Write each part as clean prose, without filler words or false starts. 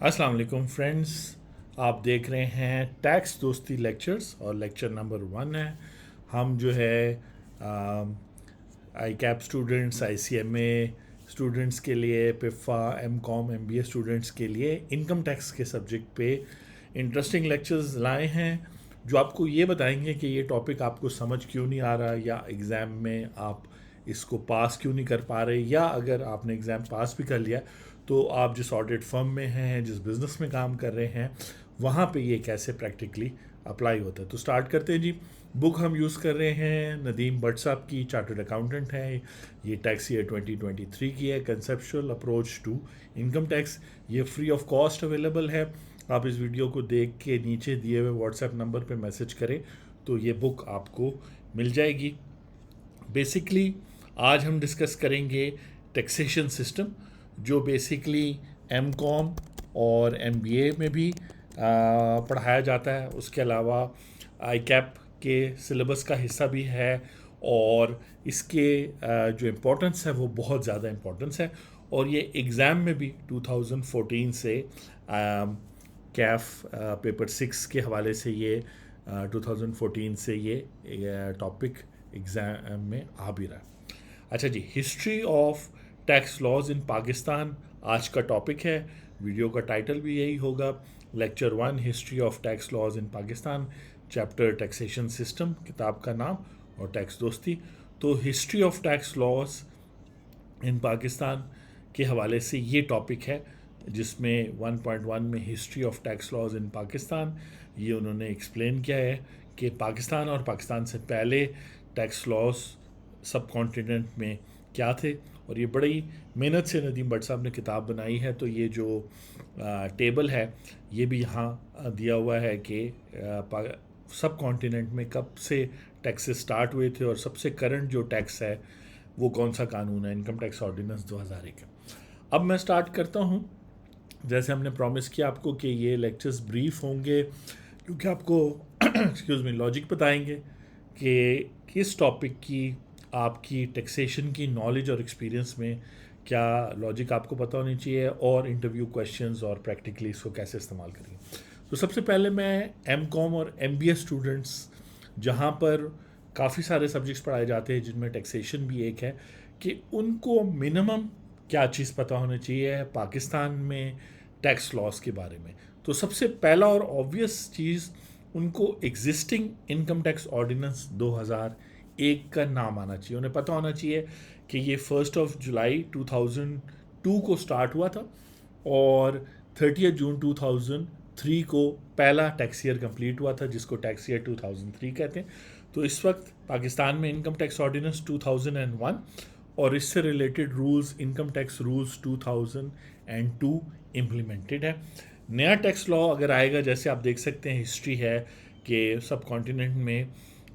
अस्सलाम वालेकुम फ्रेंड्स। आप देख रहे हैं टैक्स दोस्ती लेक्चर्स और लेक्चर नंबर 1 है। हम जो है आई कैप स्टूडेंट्स, ICMA स्टूडेंट्स के लिए, पिफ़ा, MCOM, MBA स्टूडेंट्स के लिए इनकम टैक्स के सब्जेक्ट पे इंटरेस्टिंग लेक्चर्स लाए हैं जो आपको ये बताएंगे कि ये टॉपिक आपको समझ क्यों नहीं आ रहा, या एग्ज़ाम में आप इसको पास क्यों नहीं कर पा रहे, या अगर आपने एग्ज़ाम पास भी कर लिया तो आप जिस ऑडिट फर्म में हैं, जिस बिज़नेस में काम कर रहे हैं, वहाँ पे ये कैसे प्रैक्टिकली अप्लाई होता है। तो स्टार्ट करते हैं जी। बुक हम यूज़ कर रहे हैं नदीम भट्ट साहब की, चार्टर्ड अकाउंटेंट हैं। ये टैक्स ईयर 2023 की है, conceptual approach to income tax. ये फ्री ऑफ कॉस्ट अवेलेबल है। आप इस वीडियो को देख के नीचे दिए हुए व्हाट्सएप नंबर पे मैसेज करें तो ये बुक आपको मिल जाएगी। बेसिकली आज हम डिस्कस करेंगे टैक्सेशन सिस्टम, जो बेसिकली MCOM और MBA में भी पढ़ाया जाता है। उसके अलावा ICAP के सिलेबस का हिस्सा भी है, और इसके जो इम्पोर्टेंस है वो बहुत ज़्यादा इम्पोर्टेंस है। और ये एग्ज़ाम में भी 2014 से कैफ पेपर 6 के हवाले से ये 2014 से ये टॉपिक एग्ज़ाम में आ भी रहा है। अच्छा जी, history of tax laws in Pakistan आज का टॉपिक है। वीडियो का टाइटल भी यही होगा, lecture 1 history of tax laws in Pakistan, chapter taxation system किताब का नाम, और टैक्स दोस्ती। तो history of tax laws in Pakistan के हवाले से ये टॉपिक है, जिसमें 1.1 में history of tax laws in Pakistan ये उन्होंने एक्सप्लेन किया है कि पाकिस्तान और पाकिस्तान से पहले टैक्स लॉज सब कॉन्टिनेंट में क्या थे। और ये बड़ी मेहनत से नदीम भट्ट साहब ने किताब बनाई है। तो ये जो टेबल है ये भी यहाँ दिया हुआ है कि सब कॉन्टिनेंट में कब से टैक्सेस स्टार्ट हुए थे, और सबसे करंट जो टैक्स है वो कौन सा कानून है, इनकम टैक्स ऑर्डिनेंस 2001 है। अब मैं स्टार्ट करता हूँ। जैसे हमने प्रॉमिस किया आपको कि ये लेक्चर्स ब्रीफ होंगे, क्योंकि आपको एक्सक्यूज़ मी लॉजिक बताएंगे कि किस टॉपिक की आपकी टैक्सेशन की नॉलेज और एक्सपीरियंस में क्या लॉजिक आपको पता होनी चाहिए, और इंटरव्यू क्वेश्चंस और प्रैक्टिकली इसको कैसे इस्तेमाल करेंगे। तो सबसे पहले मैं MCOM और MBA स्टूडेंट्स, जहाँ पर काफ़ी सारे सब्जेक्ट्स पढ़ाए जाते हैं जिनमें टैक्सेशन भी एक है, कि उनको मिनिमम क्या चीज़ पता होनी चाहिए पाकिस्तान में टैक्स लॉस के बारे में। तो सबसे पहला और ऑब्वियस चीज़, उनको एग्जिस्टिंग इनकम टैक्स ऑर्डिनेंस 2001 का नाम आना चाहिए। उन्हें पता होना चाहिए कि ये 1 जुलाई 2002 को स्टार्ट हुआ था, और 30 जून 2003 को पहला टैक्स ईयर कंप्लीट हुआ था, जिसको टैक्स ईयर 2003 कहते हैं। तो इस वक्त पाकिस्तान में इनकम टैक्स ऑर्डिनेंस 2001 और इससे related rules, income tax rules 2002 implemented है। नया टैक्स लॉ अगर आएगा, जैसे आप देख सकते हैं हिस्ट्री है कि सब कॉन्टिनेंट में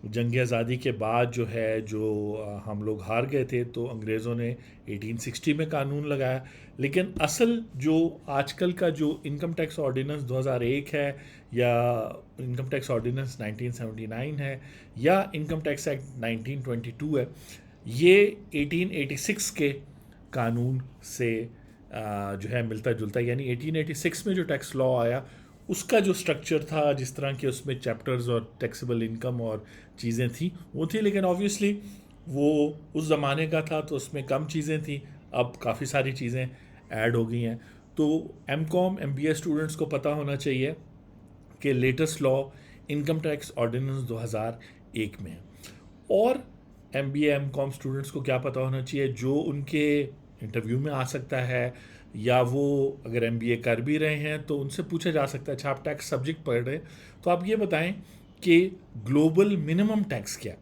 जंग आज़ादी के बाद जो है, जो हम लोग हार गए थे, तो अंग्रेज़ों ने 1860 में कानून लगाया। लेकिन असल जो आजकल का जो इनकम टैक्स ऑर्डिनेंस 2001 है, या इनकम टैक्स ऑर्डिनेंस 1979 है, या इनकम टैक्स एक्ट 1922 है, ये 1886 के कानून से जो है मिलता जुलता है। यानी 1886 में जो टैक्स लॉ आया, उसका जो स्ट्रक्चर था, जिस तरह के उसमें चैप्टर्स और टैक्सेबल इनकम और चीज़ें थी वो थी, लेकिन ऑब्वियसली वो उस ज़माने का था तो उसमें कम चीज़ें थी। अब काफ़ी सारी चीज़ें ऐड हो गई हैं। तो MCOM MBA स्टूडेंट्स को पता होना चाहिए कि latest law income tax ordinance 2001 में है। और MBA MCOM स्टूडेंट्स को क्या पता होना चाहिए जो उनके इंटरव्यू में आ सकता है, या वो अगर MBA कर भी रहे हैं तो उनसे पूछा जा सकता है, अच्छा आप टैक्स सब्जेक्ट पढ़ रहे हैं तो आप ये बताएं कि ग्लोबल मिनिमम टैक्स क्या है।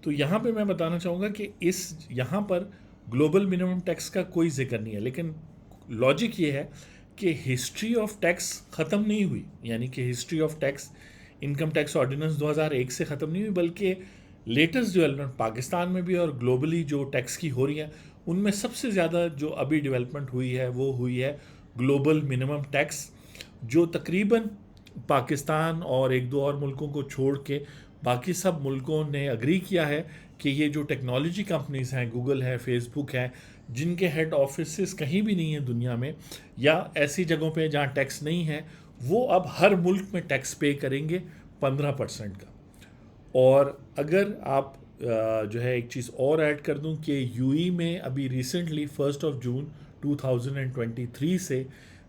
तो यहाँ पे मैं बताना चाहूँगा कि इस यहाँ पर ग्लोबल मिनिमम टैक्स का कोई जिक्र नहीं है, लेकिन लॉजिक ये है कि हिस्ट्री ऑफ टैक्स ख़त्म नहीं हुई। यानी कि history of tax income tax ordinance 2001 से ख़त्म नहीं हुई, बल्कि लेटेस्ट डेवलपमेंट पाकिस्तान में भी और ग्लोबली जो टैक्स की हो रही है, उनमें सबसे ज़्यादा जो अभी डेवलपमेंट हुई है वो हुई है ग्लोबल मिनिमम टैक्स, जो तकरीबन पाकिस्तान और एक दो और मुल्कों को छोड़ के बाकी सब मुल्कों ने अग्री किया है कि ये जो टेक्नोलॉजी कंपनीज़ हैं, गूगल है, फेसबुक है, जिनके हेड ऑफिसेस कहीं भी नहीं है दुनिया में, या ऐसी जगहों पे जहाँ टैक्स नहीं है, वो अब हर मुल्क में टैक्स पे करेंगे 15% का। और अगर आप जो है एक चीज़ और ऐड कर दूं कि यूई में अभी रिसेंटली 1 जून 2023 से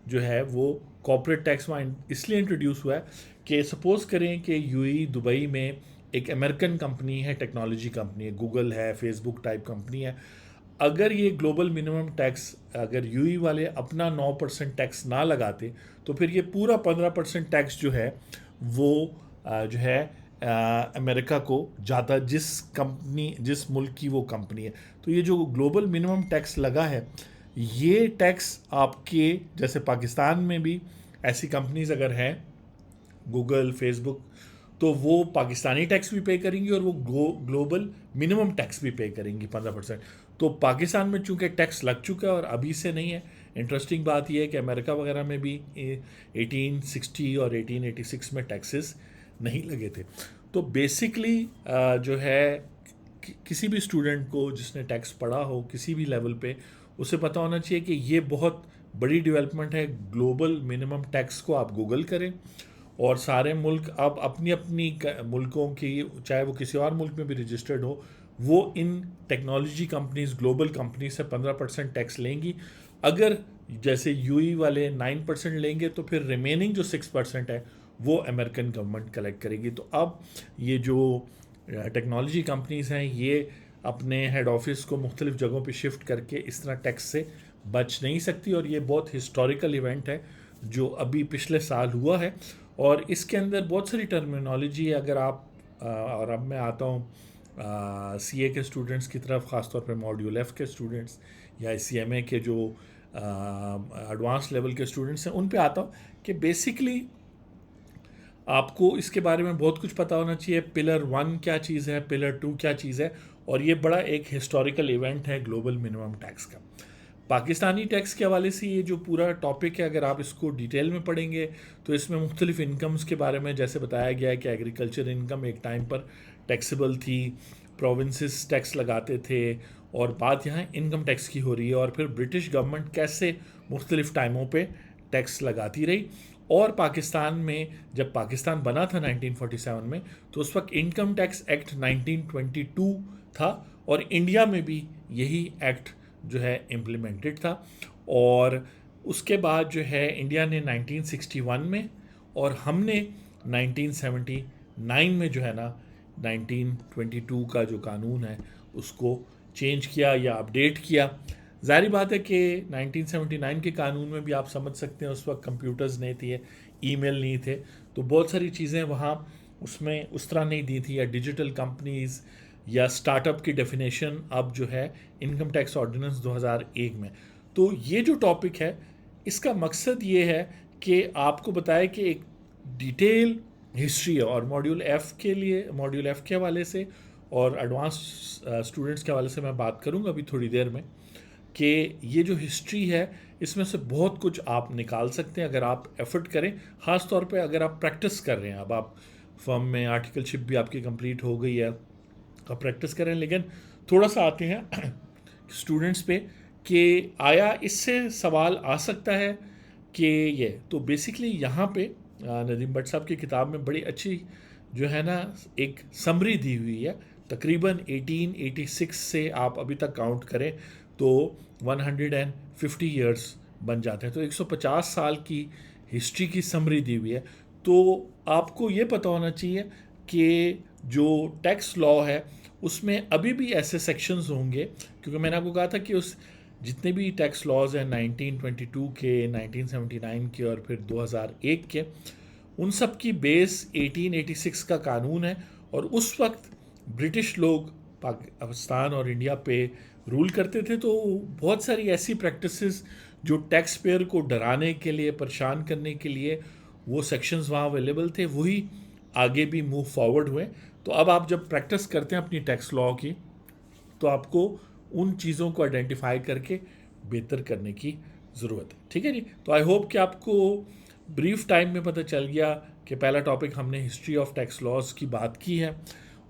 जो है वो कॉर्पोरेट टैक्स वहाँ इसलिए इंट्रोड्यूस हुआ है कि सपोज़ करें कि यूई दुबई में एक अमेरिकन कंपनी है, टेक्नोलॉजी कंपनी है, गूगल है, फेसबुक टाइप कंपनी है। अगर ये ग्लोबल मिनिमम टैक्स, अगर यूई वाले अपना 9% टैक्स ना लगाते, तो फिर ये पूरा 15% टैक्स जो है वो जो है अमेरिका को जाता, जिस मुल्क की वो कंपनी है। तो ये जो ग्लोबल मिनिमम टैक्स लगा है, ये टैक्स आपके जैसे पाकिस्तान में भी ऐसी कंपनीज अगर हैं, गूगल, फेसबुक, तो वो पाकिस्तानी टैक्स भी पे करेंगी और वो ग्लोबल मिनिमम टैक्स भी पे करेंगी 15%। तो पाकिस्तान में चूंकि टैक्स लग चुका है और अभी से नहीं है। इंटरेस्टिंग बात यह है कि अमेरिका वगैरह में भी 1860 और 1886 में टैक्सेस नहीं लगे थे। तो बेसिकली जो है किसी भी स्टूडेंट को जिसने टैक्स पढ़ा हो किसी भी लेवल पे, उसे पता होना चाहिए कि ये बहुत बड़ी डेवलपमेंट है। ग्लोबल मिनिमम टैक्स को आप गूगल करें और सारे मुल्क अब अपनी अपनी मुल्कों की, चाहे वो किसी और मुल्क में भी रजिस्टर्ड हो, वो इन टेक्नोलॉजी कंपनीज, ग्लोबल कंपनी से 15% टैक्स लेंगी। अगर जैसे यूई वाले 9% लेंगे तो फिर रिमेनिंग जो 6% है वो अमेरिकन गवर्नमेंट कलेक्ट करेगी। तो अब ये जो टेक्नोलॉजी कंपनीज हैं ये अपने हेड ऑफिस को मुख्तलिफ जगहों पे शिफ्ट करके इस तरह टैक्स से बच नहीं सकती। और ये बहुत हिस्टोरिकल इवेंट है जो अभी पिछले साल हुआ है, और इसके अंदर बहुत सारी टर्मिनोलॉजी है। अगर आप और अब मैं आता हूँ सीए के स्टूडेंट्स की तरफ, ख़ासतौर पे मॉड्यूल एफ़ के स्टूडेंट्स या सीएमए के जो एडवांस लेवल के स्टूडेंट्स हैं उन पे आता हूँ कि बेसिकली आपको इसके बारे में बहुत कुछ पता होना चाहिए। पिलर 1 क्या चीज़ है, पिलर 2 क्या चीज़ है, और ये बड़ा एक हिस्टोरिकल इवेंट है ग्लोबल मिनिमम टैक्स का। पाकिस्तानी टैक्स के हवाले से ये जो पूरा टॉपिक है, अगर आप इसको डिटेल में पढ़ेंगे तो इसमें मुख्तलिफ इनकम्स के बारे में जैसे बताया गया है कि एग्रीकल्चर इनकम एक टाइम पर टैक्सेबल थी, प्रोविंसेस टैक्स लगाते थे, और बात यहाँ इनकम टैक्स की हो रही है। और फिर ब्रिटिश गवर्नमेंट कैसे मुख्तलिफ टाइमों पे टैक्स लगाती रही। और पाकिस्तान में जब पाकिस्तान बना था 1947 में, तो उस वक्त इनकम टैक्स एक्ट 1922 था, और इंडिया में भी यही एक्ट जो है इम्प्लीमेंटेड था। और उसके बाद जो है इंडिया ने 1961 में और हमने 1979 में जो है ना 1922 का जो कानून है उसको चेंज किया या अपडेट किया। ज़ाहिर बात है कि 1979 के कानून में भी आप समझ सकते हैं उस वक्त कंप्यूटर्स नहीं थे, ईमेल नहीं थे, तो बहुत सारी चीज़ें वहाँ उसमें उस तरह नहीं दी थी, या डिजिटल कंपनीज़ या स्टार्टअप की डेफिनेशन अब जो है इनकम टैक्स ऑर्डिनेंस 2001 में। तो ये जो टॉपिक है इसका मकसद ये है कि आपको बताए कि एक डिटेल हिस्ट्री है। और मॉड्यूल एफ़ के हवाले से और एडवांस स्टूडेंट्स के हवाले से मैं बात करूँगा अभी थोड़ी देर में, कि ये जो हिस्ट्री है इसमें से बहुत कुछ आप निकाल सकते हैं अगर आप एफर्ट करें। ख़ास तौर पे अगर आप प्रैक्टिस कर रहे हैं, अब आप फर्म में आर्टिकलशिप भी आपकी कंप्लीट हो गई है, आप प्रैक्टिस करें। लेकिन थोड़ा सा आते हैं स्टूडेंट्स पे कि आया इससे सवाल आ सकता है कि ये तो बेसिकली यहाँ पे नदीम भट्ट साहब की किताब में बड़ी अच्छी जो है ना एक समरी दी हुई है। तकरीबन 1886 से आप अभी तक काउंट करें तो 150 ईयर्स बन जाते हैं, तो 150 साल की हिस्ट्री की समरी दी हुई है। तो आपको ये पता होना चाहिए कि जो टैक्स लॉ है उसमें अभी भी ऐसे सेक्शंस होंगे, क्योंकि मैंने आपको कहा था कि उस जितने भी टैक्स लॉज हैं 1922 के, 1979 के और फिर 2001 के, उन सब की बेस 1886 का कानून है। और उस वक्त ब्रिटिश लोग पाकिस्तान और इंडिया पे रूल करते थे, तो बहुत सारी ऐसी प्रैक्टिसेस जो टैक्स पेयर को डराने के लिए, परेशान करने के लिए वो सेक्शंस वहाँ अवेलेबल थे, वही आगे भी मूव फॉरवर्ड हुए। तो अब आप जब प्रैक्टिस करते हैं अपनी टैक्स लॉ की, तो आपको उन चीज़ों को आइडेंटिफाई करके बेहतर करने की ज़रूरत है। ठीक है जी। तो आई होप कि आपको ब्रीफ टाइम में पता चल गया कि पहला टॉपिक हमने हिस्ट्री ऑफ टैक्स लॉज की बात की है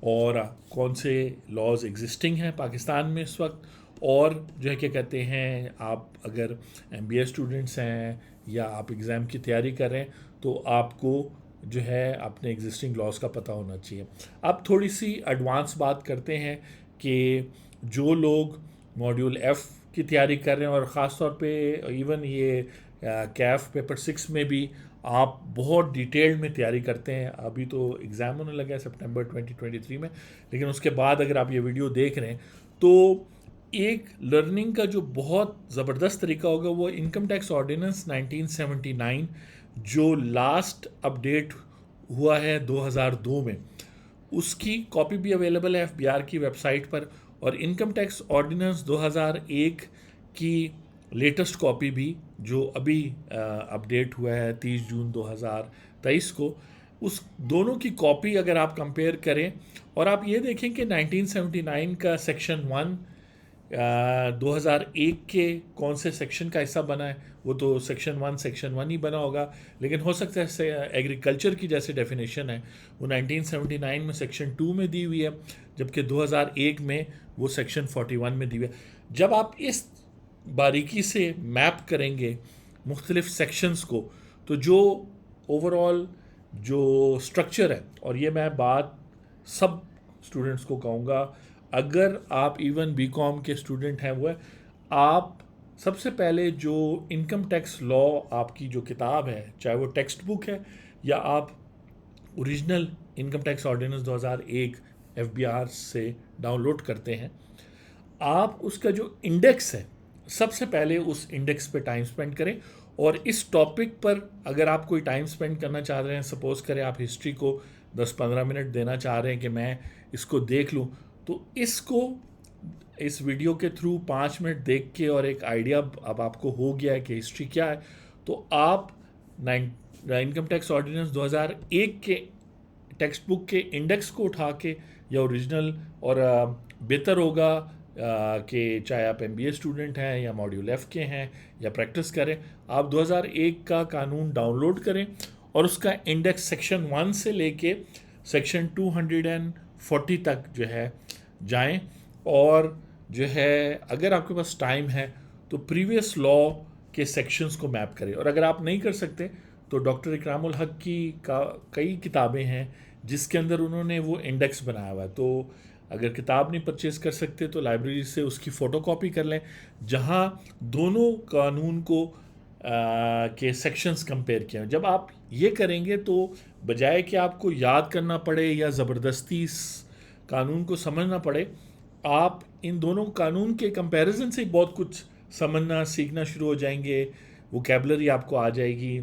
और कौन से लॉज एग्जिस्टिंग हैं पाकिस्तान में इस वक्त, और जो है क्या कहते हैं, आप अगर MBA स्टूडेंट्स हैं या आप एग्ज़ाम की तैयारी कर रहे हैं तो आपको जो है अपने एग्जिस्टिंग लॉज का पता होना चाहिए। अब थोड़ी सी एडवांस बात करते हैं कि जो लोग मॉड्यूल F की तैयारी कर रहे हैं और ख़ास तौर पे इवन ये कैफ पेपर 6 में भी आप बहुत डिटेल्ड में तैयारी करते हैं। अभी तो एग्ज़ाम होने लगा है सितंबर 2023 में, लेकिन उसके बाद अगर आप ये वीडियो देख रहे हैं तो एक लर्निंग का जो बहुत ज़बरदस्त तरीका होगा वो इनकम टैक्स ऑर्डिनेंस 1979 जो लास्ट अपडेट हुआ है 2002 में, उसकी कॉपी भी अवेलेबल है FBR की वेबसाइट पर, और इनकम टैक्स ऑर्डिनेंस 2001 की लेटेस्ट कॉपी भी जो अभी अपडेट हुआ है 30 जून 2023 को, उस दोनों की कॉपी अगर आप कंपेयर करें और आप ये देखें कि 1979 का सेक्शन 1 2001 के कौन से सेक्शन का हिस्सा बना है, वो तो सेक्शन 1 ही बना होगा, लेकिन हो सकता है एग्रीकल्चर की जैसे डेफिनेशन है वो 1979 में सेक्शन 2 में दी हुई है, जबकि 2001 में वो सेक्शन 41 में दी हुई है। जब आप इस बारीकी से मैप करेंगे मुख्तलिफ सेक्शंस को, तो जो ओवरऑल जो स्ट्रक्चर है, और ये मैं बात सब स्टूडेंट्स को कहूँगा, अगर आप इवन BCom के स्टूडेंट हैं, वो है आप सबसे पहले जो इनकम टैक्स लॉ आपकी जो किताब है, चाहे वो टेक्स्ट बुक है या आप original income tax ordinance 2001 FBR से डाउनलोड करते हैं, आप उसका जो इंडेक्स है सबसे पहले उस इंडेक्स पे टाइम स्पेंड करें। और इस टॉपिक पर अगर आप कोई टाइम स्पेंड करना चाह रहे हैं, सपोज़ करें आप हिस्ट्री को 10-15 मिनट देना चाह रहे हैं कि मैं इसको देख लूँ, तो इसको इस वीडियो के थ्रू 5 मिनट देख के और एक आइडिया अब आपको हो गया है कि हिस्ट्री क्या है, तो आप इनकम टैक्स ऑर्डिनेंस 2001 के टेक्स्ट बुक के इंडेक्स को उठा के या ओरिजिनल, और बेहतर होगा कि चाहे आप MBA स्टूडेंट हैं या मॉड्यूल F के हैं या प्रैक्टिस करें, आप 2001 का कानून डाउनलोड करें और उसका इंडेक्स सेक्शन 1 से लेके सेक्शन 240 तक जो है जाएं, और जो है अगर आपके पास टाइम है तो प्रीवियस लॉ के सेक्शंस को मैप करें। और अगर आप नहीं कर सकते तो डॉक्टर इकरामुल हक की कई किताबें हैं जिसके अंदर उन्होंने वो इंडेक्स बनाया हुआ है, तो अगर किताब नहीं परचेज़ कर सकते तो लाइब्रेरी से उसकी फ़ोटोकॉपी कर लें, जहां दोनों कानून को के सेक्शंस कंपेयर किए हैं। जब आप ये करेंगे तो बजाय कि आपको याद करना पड़े या ज़बरदस्ती इस कानून को समझना पड़े, आप इन दोनों कानून के कंपैरिजन से बहुत कुछ समझना सीखना शुरू हो जाएंगे, वोकैबुलरी आपको आ जाएगी,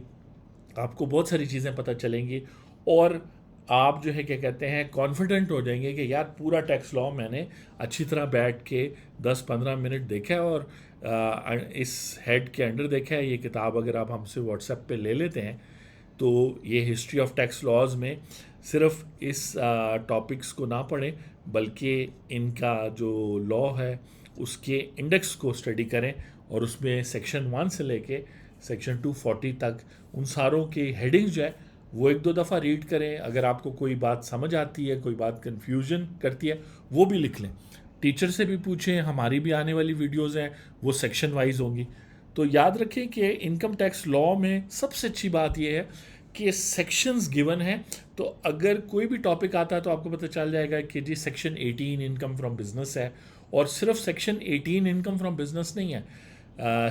आपको बहुत सारी चीज़ें पता चलेंगी, और आप जो है क्या कहते हैं कॉन्फिडेंट हो जाएंगे कि यार पूरा टैक्स लॉ मैंने अच्छी तरह बैठ के 10-15 मिनट देखा है और इस हेड के अंडर देखा है। ये किताब अगर आप हमसे व्हाट्सएप पे ले लेते हैं तो ये हिस्ट्री ऑफ टैक्स लॉज में सिर्फ इस टॉपिक्स को ना पढ़ें, बल्कि इनका जो लॉ है उसके इंडेक्स को स्टडी करें, और उसमें सेक्शन 1 से लेके सेक्शन 240 तक उन सारों के हेडिंग्स जो है वो 1-2 दफ़ा रीड करें। अगर आपको कोई बात समझ आती है, कोई बात कन्फ्यूजन करती है, वो भी लिख लें, टीचर से भी पूछें। हमारी भी आने वाली वीडियोज़ हैं वो सेक्शन वाइज होंगी। तो याद रखें कि इनकम टैक्स लॉ में सबसे अच्छी बात यह है कि सेक्शंस गिवन हैं, तो अगर कोई भी टॉपिक आता है तो आपको पता चल जाएगा कि जी सेक्शन 18 इनकम फ्रॉम बिजनेस है, और सिर्फ सेक्शन 18 इनकम फ्रॉम बिजनेस नहीं है,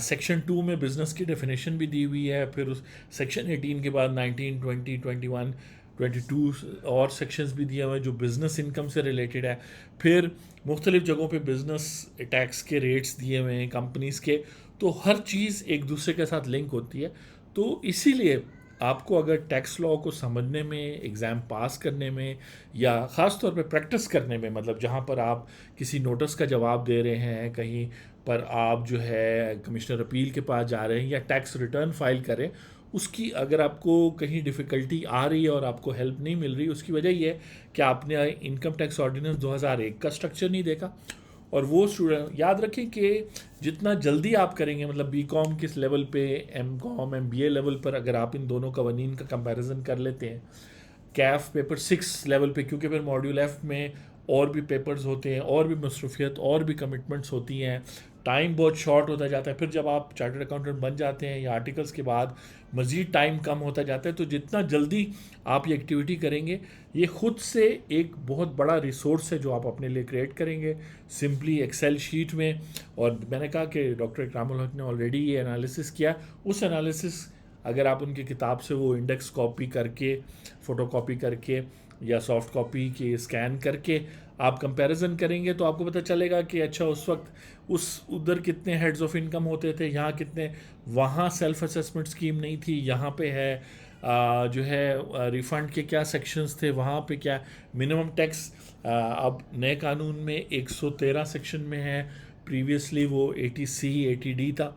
सेक्शन 2 में बिज़नेस की डेफिनेशन भी दी हुई है, फिर उस सेक्शन 18 के बाद 19, 20, 21, 22 और सेक्शंस भी दिए हुए हैं जो बिज़नेस इनकम से रिलेटेड है। फिर मुख्तलिफ़ जगहों पे बिज़नेस टैक्स के रेट्स दिए हुए हैं कंपनीज़ के, तो हर चीज़ एक दूसरे के साथ लिंक होती है। तो इसीलिए आपको अगर टैक्स लॉ को समझने में, एग्ज़ाम पास करने में, या ख़ास तौर पे प्रैक्टिस करने में, मतलब जहाँ पर आप किसी नोटिस का जवाब दे रहे हैं, कहीं पर आप जो है कमिश्नर अपील के पास जा रहे हैं या टैक्स रिटर्न फाइल करें, उसकी अगर आपको कहीं डिफ़िकल्टी आ रही है और आपको हेल्प नहीं मिल रही, उसकी वजह ये है कि आपने इनकम टैक्स ऑर्डिनेंस 2001 का स्ट्रक्चर नहीं देखा। और वो स्टूडेंट याद रखें कि जितना जल्दी आप करेंगे, मतलब BCom किस लेवल पे, MCom MBA लेवल पर अगर आप इन दोनों कवानीन का कंपैरिजन कर लेते हैं, कैफ पेपर 6 लेवल पे, क्योंकि फिर मॉड्यूल F में और भी पेपर्स होते हैं, और भी मसरूफियत, और भी कमिटमेंट्स होती हैं, टाइम बहुत शॉर्ट होता जाता है। फिर जब आप चार्टर्ड अकाउंटेंट बन जाते हैं या आर्टिकल्स के बाद मज़ीद टाइम कम होता जाता है, तो जितना जल्दी आप ये एक्टिविटी करेंगे, ये खुद से एक बहुत बड़ा रिसोर्स है जो आप अपने लिए क्रिएट करेंगे सिंपली एक्सेल शीट में। और मैंने कहा कि डॉक्टर इकरामुल हक ने ऑलरेडी ये एनालिसिस किया। उस एनालिसिस अगर आप उनकी किताब से वो इंडेक्स कॉपी करके, फ़ोटो कॉपी करके या सॉफ्ट कॉपी के स्कैन करके आप कंपैरिजन करेंगे, तो आपको पता चलेगा कि अच्छा उस वक्त उधर कितने हेड्स ऑफ इनकम होते थे, यहाँ कितने, वहाँ सेल्फ असेसमेंट स्कीम नहीं थी, यहाँ पे है जो है रिफ़ंड के क्या सेक्शंस थे, वहाँ पे क्या मिनिमम टैक्स अब नए कानून में 113 सेक्शन में है, प्रीवियसली वो 80C 80D था।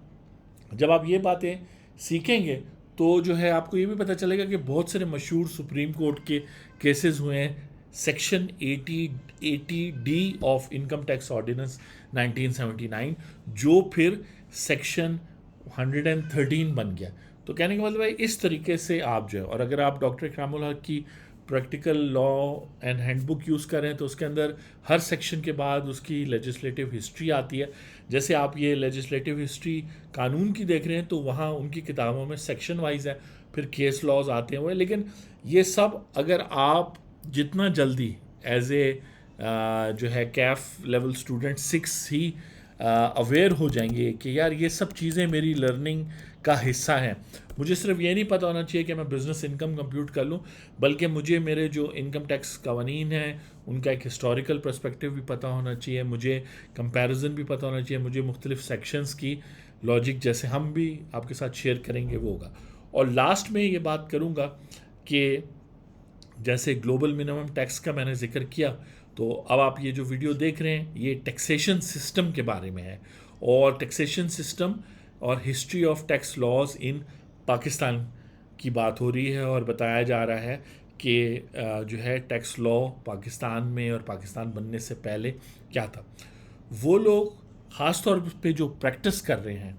जब आप ये बातें सीखेंगे तो जो है आपको ये भी पता चलेगा कि बहुत सारे मशहूर सुप्रीम कोर्ट के केसेस हुए हैं section 80D of income tax ordinance 1979, जो फिर सेक्शन 113 बन गया। तो कहने का मतलब है इस तरीके से आप जो है, और अगर आप डॉक्टर इकरामुल हक की practical law and handbook use करें तो उसके अंदर हर सेक्शन के बाद उसकी लेजिस्लेटिव हिस्ट्री आती है। जैसे आप ये लेजिस्लेटिव हिस्ट्री कानून की देख रहे हैं तो वहाँ उनकी किताबों में सेक्शन वाइज है, फिर केस लॉज आते हैं हुए। लेकिन ये सब अगर आप जितना जल्दी एज ए जो है कैफ लेवल स्टूडेंट 6 ही अवेयर हो जाएंगे कि यार ये सब चीज़ें मेरी लर्निंग का हिस्सा हैं, मुझे सिर्फ ये नहीं पता होना चाहिए कि मैं बिज़नेस इनकम कंप्यूट कर लूँ, बल्कि मुझे मेरे जो इनकम टैक्स कवानीन हैं उनका एक हिस्टोरिकल पर्सपेक्टिव भी पता होना चाहिए, मुझे कंपैरिजन भी पता होना चाहिए, मुझे मुख्तलिफ सेक्शंस की लॉजिक जैसे हम भी आपके साथ शेयर करेंगे वो होगा। और लास्ट में ये बात करूँगा कि जैसे ग्लोबल मिनिमम टैक्स का मैंने जिक्र किया, तो अब आप ये जो वीडियो देख रहे हैं ये टैक्सेशन सिस्टम के बारे में है, और टैक्सेशन सिस्टम और history of tax laws in Pakistan की बात हो रही है, और बताया जा रहा है कि जो है टैक्स लॉ पाकिस्तान में और पाकिस्तान बनने से पहले क्या था। वो लोग ख़ास तौर पे जो प्रैक्टिस कर रहे हैं,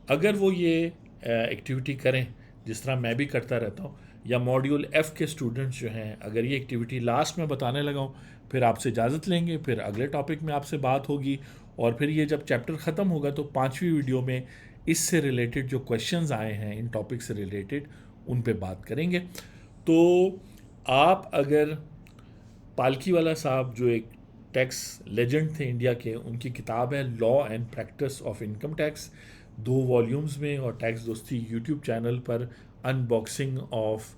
अगर वो ये एक्टिविटी करें जिस तरह मैं भी करता रहता हूँ, या मॉड्यूल F के स्टूडेंट्स जो हैं अगर ये एक्टिविटी लास्ट में बताने लगा हूँ, फिर आपसे इजाज़त लेंगे, फिर अगले टॉपिक में आपसे बात होगी, और फिर ये जब चैप्टर ख़त्म होगा तो 5वीं वीडियो में इससे रिलेटेड जो क्वेश्चंस आए हैं इन टॉपिक से रिलेटेड उन पे बात करेंगे। तो आप अगर पालकीवाला साहब जो एक टैक्स लेजेंड थे इंडिया के, उनकी किताब है law and practice of income tax, 2 volumes में, और टैक्स दोस्ती यूट्यूब चैनल पर अनबॉक्सिंग ऑफ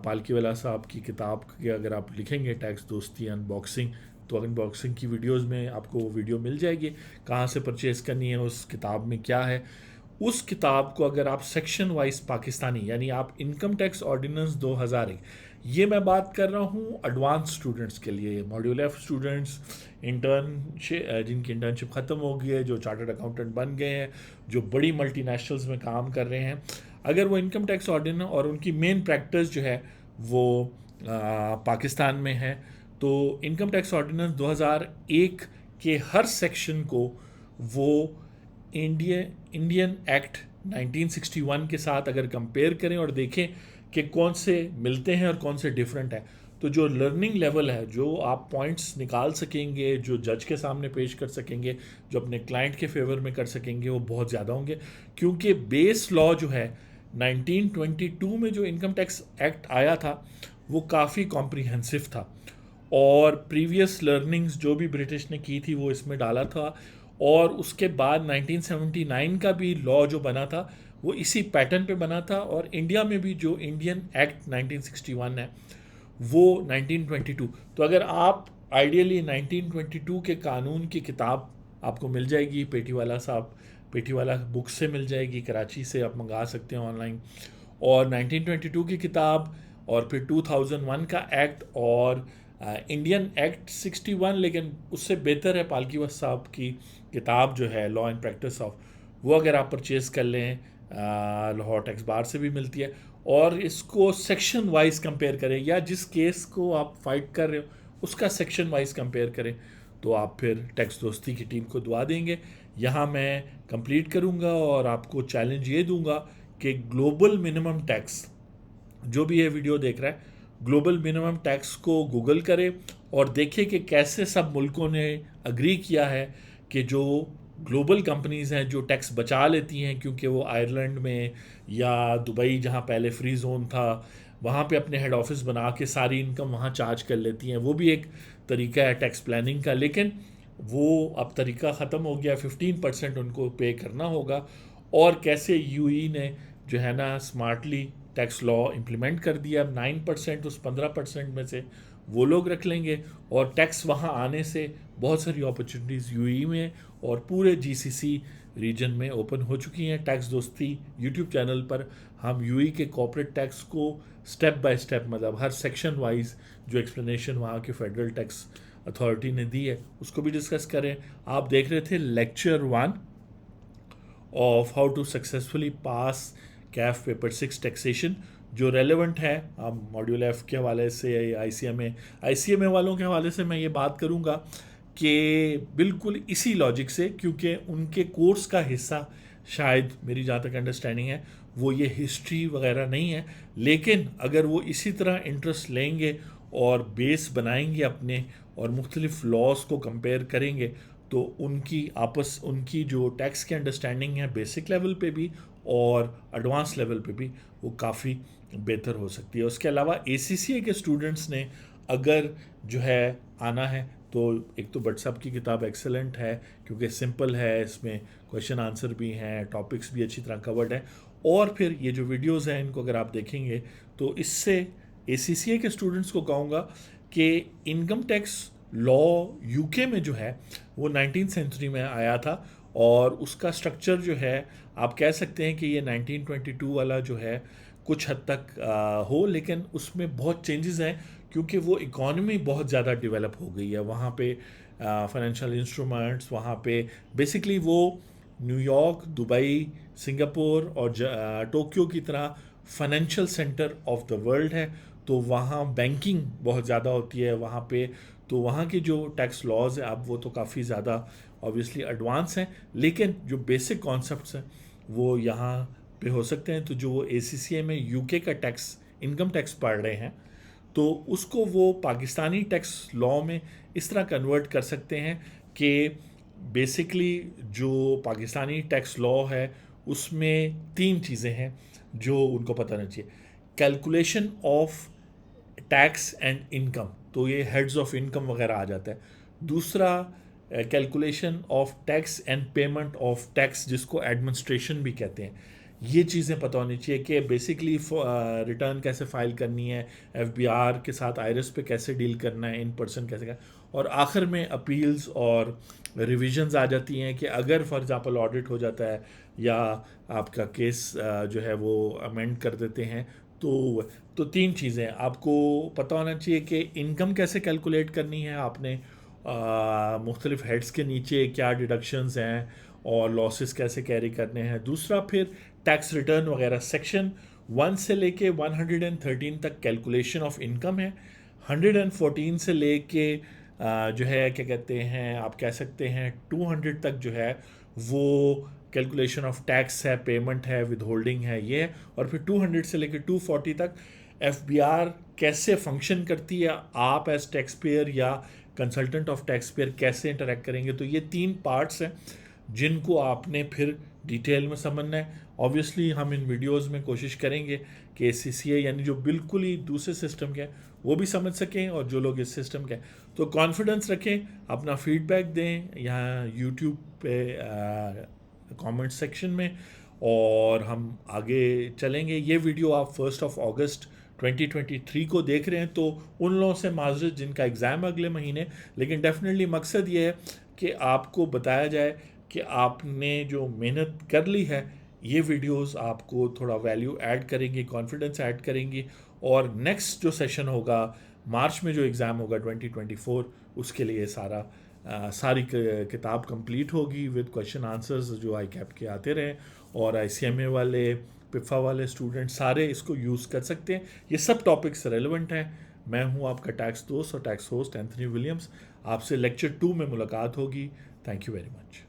पालकीवाला साहब की किताब के अगर आप लिखेंगे टैक्स दोस्ती अनबॉक्सिंग, तो अनबॉक्सिंग की वीडियोस में आपको वो वीडियो मिल जाएगी, कहाँ से परचेज़ करनी है, उस किताब में क्या है। उस किताब को अगर आप सेक्शन वाइज पाकिस्तानी, यानी आप इनकम टैक्स ऑर्डिनेंस 2001, ये मैं बात कर रहा हूँ एडवांस स्टूडेंट्स के लिए, मॉड्यूल F स्टूडेंट्स, इंटर्नशिप जिनकी इंटर्नशिप ख़त्म हो गई है, जो चार्टर्ड अकाउंटेंट बन गए हैं, जो बड़ी मल्टीनेशनल्स में काम कर रहे हैं, अगर वो इनकम टैक्स ऑर्डिनेंस और उनकी मेन प्रैक्टिस जो है वो पाकिस्तान में है, तो इनकम टैक्स ऑर्डिनेंस 2001 के हर सेक्शन को वो इंडियन एक्ट 1961 के साथ अगर कंपेयर करें और देखें कि कौन से मिलते हैं और कौन से डिफरेंट हैं, तो जो लर्निंग लेवल है, जो आप पॉइंट्स निकाल सकेंगे, जो जज के सामने पेश कर सकेंगे, जो अपने क्लाइंट के फेवर में कर सकेंगे, वो बहुत ज़्यादा होंगे। क्योंकि बेस लॉ जो है 1922 में जो इनकम टैक्स एक्ट आया था वो काफ़ी कॉम्प्रिहेंसिव था, और प्रीवियस लर्निंग्स जो भी ब्रिटिश ने की थी वो इसमें डाला था, और उसके बाद 1979 का भी लॉ जो बना था वो इसी पैटर्न पे बना था, और इंडिया में भी जो इंडियन एक्ट 1961 है वो 1922। तो अगर आप आइडियली 1922 के कानून की किताब आपको मिल जाएगी, पेटीवाला बुक से मिल जाएगी, कराची से आप मंगा सकते हैं ऑनलाइन, और 1922 की किताब, और फिर 2001 का एक्ट, और इंडियन एक्ट 61, लेकिन उससे बेहतर है पालकीवाला साहब की किताब जो है लॉ एंड प्रैक्टिस ऑफ, वो अगर आप परचेज़ कर लें लाहौर टैक्स बार से भी मिलती है, और इसको सेक्शन वाइज कंपेयर करें, या जिस केस को आप फाइट कर रहे हो उसका सेक्शन वाइज कंपेयर करें, तो आप फिर टैक्स दोस्ती की टीम को दुआ देंगे। यहाँ मैं कंप्लीट करूँगा और आपको चैलेंज ये दूंगा कि ग्लोबल मिनिमम टैक्स, जो भी ये वीडियो देख रहा है, ग्लोबल मिनिमम टैक्स को गूगल करे और देखें कि कैसे सब मुल्कों ने अग्री किया है कि जो ग्लोबल कंपनीज़ हैं जो टैक्स बचा लेती हैं क्योंकि वो आयरलैंड में या दुबई जहाँ पहले फ्री जोन था वहाँ पे अपने हेड ऑफिस बना के सारी इनकम वहाँ चार्ज कर लेती हैं, वो भी एक तरीका है टैक्स प्लानिंग का। लेकिन वो अब तरीका ख़त्म हो गया, 15% उनको पे करना होगा। और कैसे यूई ने जो है ना स्मार्टली टैक्स लॉ इम्प्लीमेंट कर दिया। अब 9% उस 15% में से वो लोग रख लेंगे और टैक्स वहाँ आने से बहुत सारी अपॉर्चुनिटीज़ यूई में और पूरे जीसीसी रीजन में ओपन हो चुकी हैं। टैक्स दोस्ती यूट्यूब चैनल पर हम यूई के कॉर्पोरेट टैक्स को स्टेप बाय स्टेप, मतलब हर सेक्शन वाइज जो एक्सप्लेनेशन वहाँ के फेडरल टैक्स अथॉरिटी ने दी है उसको भी डिस्कस करें। आप देख रहे थे lecture 1 of how to successfully pass CAF paper 6 taxation, जो रेलेवेंट है। आप मॉड्यूल एफ के हवाले से आईसीएमए वालों के हवाले से मैं ये बात करूँगा कि बिल्कुल इसी लॉजिक से, क्योंकि उनके कोर्स का हिस्सा शायद मेरी जहाँ तक अंडरस्टैंडिंग है वो ये हिस्ट्री वगैरह नहीं है। लेकिन अगर वो इसी तरह इंटरेस्ट लेंगे और बेस बनाएंगे अपने और मुख्तलिफ लॉज को कंपेयर करेंगे तो उनकी जो टैक्स की अंडरस्टैंडिंग है बेसिक लेवल पे भी और एडवांस लेवल पे भी वो काफ़ी बेहतर हो सकती है। उसके अलावा एसीसीए के स्टूडेंट्स ने अगर जो है आना है तो एक तो भट्ट साहब की किताब एक्सेलेंट है क्योंकि सिंपल है, इसमें क्वेश्चन आंसर भी हैं, टॉपिक्स भी अच्छी तरह कवर्ड है। और फिर ये जो वीडियोस हैं इनको अगर आप देखेंगे तो इससे एसीसीए के स्टूडेंट्स को कहूँगा कि इनकम टैक्स लॉ यूके में जो है वो 19th सेंचुरी में आया था और उसका स्ट्रक्चर जो है आप कह सकते हैं कि ये 1922 वाला जो है कुछ हद तक हो, लेकिन उसमें बहुत चेंजेस हैं क्योंकि वो इकॉनमी बहुत ज़्यादा डेवलप हो गई है वहाँ पे। फाइनेंशियल इंस्ट्रूमेंट्स वहाँ पे बेसिकली वो न्यूयॉर्क, दुबई, सिंगापुर और टोक्यो की तरह financial centre of the world है। तो वहाँ बैंकिंग बहुत ज़्यादा होती है वहाँ पे। तो वहाँ के जो टैक्स लॉज हैं अब वो तो काफ़ी ज़्यादा ऑब्वियसली एडवांस हैं, लेकिन जो बेसिक कॉन्सेप्ट्स हैं वो यहाँ पे हो सकते हैं। तो जो एसीसीए में यूके का टैक्स इनकम टैक्स पढ़ रहे हैं तो उसको वो पाकिस्तानी टैक्स लॉ में इस तरह कन्वर्ट कर सकते हैं कि बेसिकली जो पाकिस्तानी टैक्स लॉ है उसमें 3 चीज़ें हैं जो उनको पता होना चाहिए। Calculation of tax and income, तो ये हेड्स ऑफ इनकम वगैरह आ जाता है। दूसरा calculation of tax and payment of tax, जिसको एडमिनिस्ट्रेशन भी कहते हैं। ये चीज़ें पता होनी चाहिए कि बेसिकली रिटर्न कैसे फाइल करनी है, एफबीआर के साथ आईआरएस पे कैसे डील करना है, इन पर्सन कैसे का। और आखिर में अपील्स और रिविजन्स आ जाती हैं कि अगर फॉर एग्जांपल ऑडिट हो जाता है या आपका केस जो है वो अमेंड कर देते हैं तो 3 चीज़ें आपको पता होना चाहिए कि इनकम कैसे कैलकुलेट करनी है आपने, मुख्तलिफ हेड्स के नीचे क्या डिडक्शंस हैं और लॉसेस कैसे कैरी करने हैं। दूसरा फिर टैक्स रिटर्न वगैरह सेक्शन 1 से लेके 113 तक कैलकुलेशन ऑफ इनकम है। 114 से लेके जो है क्या कहते हैं आप कह सकते हैं 200 तक जो है वो कैलकुलेशन ऑफ टैक्स है, पेमेंट है, विद होल्डिंग है, ये है। और फिर 200 से लेकर 240 तक एफबीआर कैसे फंक्शन करती है, आप एज टैक्स पेयर या कंसल्टेंट ऑफ टैक्स पेयर कैसे इंटरेक्ट करेंगे। तो ये 3 पार्ट्स हैं जिनको आपने फिर डिटेल में समझना है। ऑब्वियसली हम इन वीडियोस में कोशिश करेंगे कि सीसीए यानी जो बिल्कुल ही दूसरे सिस्टम के हैं वो भी समझ सकें और जो लोग इस सिस्टम के हैं। तो कॉन्फिडेंस रखें, अपना फीडबैक दें यहाँ यूट्यूब पे कमेंट सेक्शन में और हम आगे चलेंगे। ये वीडियो आप 1 अगस्त 2023 को देख रहे हैं तो उन लोगों से माजरत जिनका एग्ज़ाम अगले महीने, लेकिन डेफिनेटली मकसद ये है कि आपको बताया जाए कि आपने जो मेहनत कर ली है ये वीडियोस आपको थोड़ा वैल्यू ऐड करेंगी, कॉन्फिडेंस ऐड करेंगी। और नेक्स्ट जो सेशन होगा मार्च में जो एग्ज़ाम होगा 2024 उसके लिए सारी किताब कंप्लीट होगी विद क्वेश्चन आंसर्स जो आई कैप के आते रहे और आईसीएमए वाले पिफा वाले स्टूडेंट सारे इसको यूज़ कर सकते हैं। ये सब टॉपिक्स रेलेवेंट हैं। मैं हूँ आपका टैक्स दोस्त और टैक्स होस्ट एंथनी विलियम्स। आपसे लेक्चर 2 में मुलाकात होगी। Thank you very much.